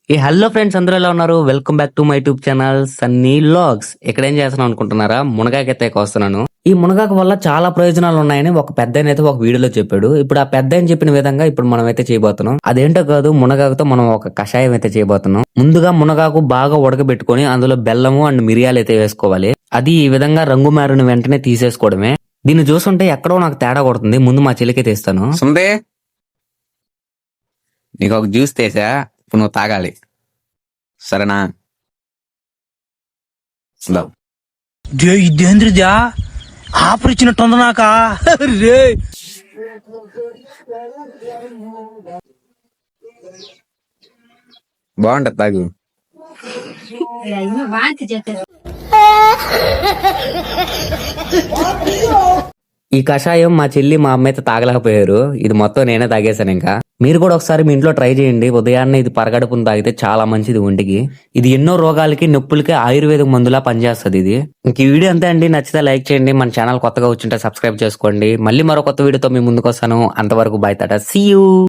Hello friends, అందరూ ఎలా ఉన్నారు? Welcome back to my YouTube channel Sunny vlogs. ఇక్కడ ఏం చేస్తున్నాను అనుకుంటున్నారా? మునగాకైతే వస్తున్నాను. ఈ మునగాకు వల్ల చాలా ప్రయోజనాలు ఉన్నాయని ఒక పెద్దాయన అయితే ఒక వీడియోలో చెప్పాడు. ఇప్పుడు ఆ పెద్దాయన చెప్పిన విధంగా ఇప్పుడు మనం అయితే చేయబోతున్నాం. అదేంటో కాదు, మునగాకుతో మనం ఒక కషాయం అయితే చేయబోతున్నాం. ముందుగా మునగాకు బాగా ఉడకబెట్టుకొని అందులో బెల్లము అండ్ మిరియాలు అయితే వేసుకోవాలి. అది ఈ విధంగా రంగు మారిన వెంటనే తీసేసుకోవడమే. దీన్ని చూస్తుంటే ఎక్కడో నాకు తేడా కొడుతుంది. ముందు మా చెల్లికి తీస్తాను. సుందే, నీకు ఒక జ్యూస్ తీసా, ఇప్పుడు నువ్వు తాగాలి, సరేనా? ఇందా. ఇదేంద్రిదా ఆఫర్ ఇచ్చినట్టుంది నాక రే. బాగుంటది, తాగు. ఈ కషాయం మా చెల్లి మా అమ్మ అయితే తాగలేకపోయారు. ఇది మొత్తం నేనే తాగేశాను. ఇంకా మీరు కూడా ఒకసారి మీ ఇంట్లో ట్రై చేయండి. ఉదయాన్నే ఇది పరగడుపును తాగితే చాలా మంచిది ఒంటికి. ఇది ఎన్నో రోగాలకి, నొప్పులకి ఆయుర్వేదిక మందులా పనిచేస్తుంది ఇది. ఇంక ఈ వీడియో అంతే అండి. నచ్చితే లైక్ చేయండి. మన ఛానల్ కొత్తగా వచ్చింటే సబ్స్క్రైబ్ చేసుకోండి. మళ్ళీ మరో కొత్త వీడియోతో మీ ముందుకు వస్తాను. అంతవరకు బై టాటా, సీ యూ.